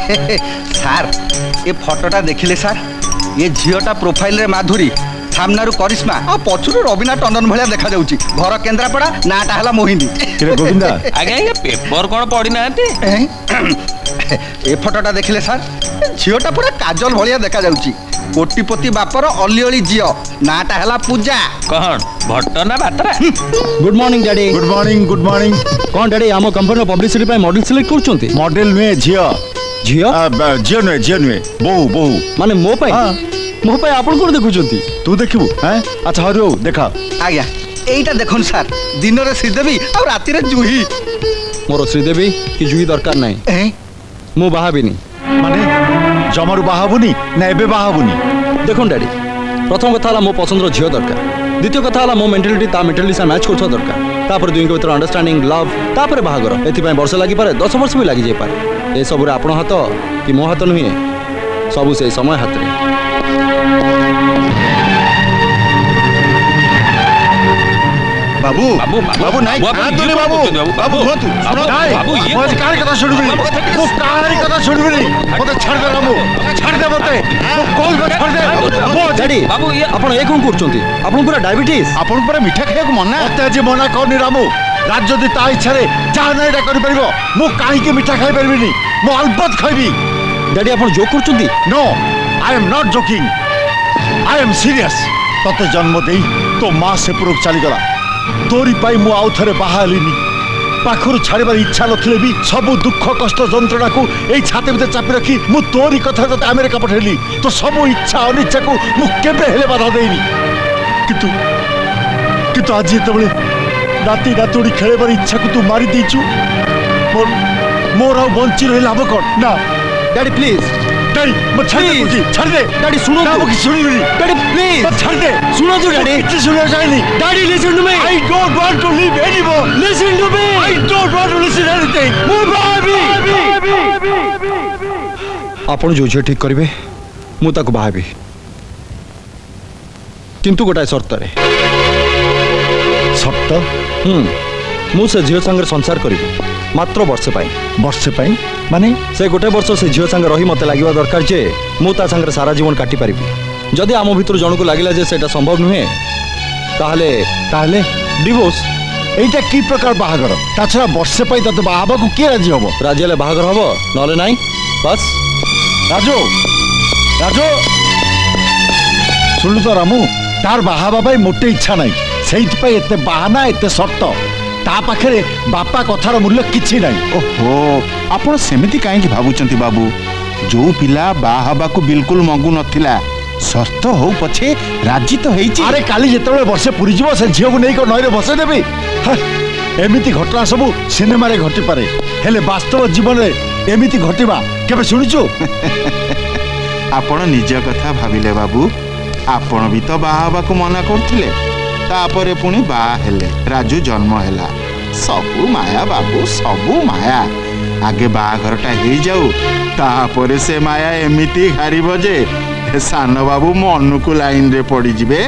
सार ये फोटोटा देखिले सार ये झीटा प्रोफाइल रे माधुरी सामनारू करिश्मा आ पछुरु रवीना टंडन भलिया देखा जाउची घर केन्द्रापड़ा नाटा हला मोहिनी गोविंदा आगे ये पेपर कोन पढी नांती ए फोटोटा देखिले सार झीटा पूरा काजल भलिया देखा जाउची कोटिपति बापर अली अली झीओ नाटा हला पूजा कौन भट्ट ना Batra good morning daddy good morning good morning कौन डैडी आम कंपनी पब्लिसिटी पे मॉडल सिलेक्ट करछंती मॉडल नुए झियो झियो झियो नुए बहु बहु माने मो पाई मो पाई आपण कोन देखुचंती तू देखिबू हैं अच्छा हरिओ देखा आज्ञा एईटा देखुन सार दिन रे श्रीदेवी आ राति रे जूही मोर श्रीदेवी की जूही दरकार नाही मो बाहाबिनी माने जमरु बाहाबुनी ना एबे बाहाबुनी देखुन डैडी प्रथम कथा हला मो पसंदर झियो दरकार द्वितीय कथा हला मो मेंटालिटी ता मेंटालिटी से मैच करछो दरकार तापर दुई के भीतर अंडरस्टैंडिंग लव तापर बाहागर एथि पय वर्ष लागि पारे 10 वर्ष भी लागि जाय पारे ए सब रे आपण हाथ कि मो हाथ नहिए सब से समय हाथ रे बाबू बाबू बाबू नहीं बाबू बाबू होतु बाबू ये मत कार कथा छोड़बी वो कार कथा छोड़बी मत छाड़ दे बाबू छाड़ दे मते वो कॉल को छाड़ दे वो डैडी बाबू ये आपण ए कोन करछंती आपण पूरा डायबिटीज आपण पूरा मिठा खाया को मना मते जे मना करनी रामू राज जदी ता इच्छा रे जा नै रे करि परिबो मु काहे के मिठा खाइ परबिनी मु अलबत खाइबी डैडी आपण जोक करछंती no I am not joking I am serious तते जन्म देई तो मां से पुरुष चली गला तोरी पाई मु आउ थरे बाहालिनी पाखरु छाड़बार इच्छा नथिले भी सब दुख कष्ट जंत्रणा को एई छाते भीतर चापी रखी मु तोरी कथा तते अमेरिका पठेली तो सब इच्छा अनिच्छा को मु केबे हेले बाधा देइनी किंतु आज जेतबेले राती रातोड़ी खेलेबार इच्छा को तू मारी देइछु मोर आ बंची रहिला अब कोन ना डैडी प्लीज डैडी मत छाड़ दे डैडी सुनो ना मुझे सुनिबी डैडी प्लीज मत छाड़ दे सुनो तो डैडी किछ सुनो जाइनी daddy listen to me I don't want to live anymore listen to me I don't want to listen anything मु बाबी आपण जो जे ठीक करिवे मु ताको बाहाबी किंतु गोटाय शर्त रे शर्त मु से झियो संगे संसार करिबी मात्र वर्षे पाई माने से गोटे वर्ष से झियो संगे रही मते लागिवा दरकार जे मु ता संगे सारा जीवन काटी पारिबी जदि आम भितर जणको लागिला जे सेटा संभव नुहे ताहले ताहले डिवोर्स एटा की प्रकार बाहागर ताछरा वर्षे पाई तते बाहाबा को के राजी हबो राजी ले बाहागर हबो नले नाही बस राजू राजू सुन तो रामू तार बाहाबा पाई मोटे इच्छा नाही सेहित पाई एते बहाना एते शर्त ता पाखरे बापा कथार मूल्य किछि नाही ओहो आपण सेमिति काहे कि भाबुचंती बाबू जो पिला बाहाबा को बिल्कुल मंगु नथिला शर्त हो पछे राजी तो हेछि अरे काली जेतबे वर्षे पुरी जीवो से झियो को नै को नयरे बसे देबी एमिति घटना सब सिनेमा रे घटी पारे हेले वास्तव जीवन रे एमिति घटिबा केबे सुनिछु आपण निज कथा भाबिले बाबू आपण भी तो बाहाबा को मना करथिले तापरे पुणी बा हेले राजू जन्म हैला सबू माया बाबू सबू माया आगे बाघरटा हो जाऊ तापरे से माया एमिति हारिब जे सान बाबू मनु को लाइन रे पड़ी जिबे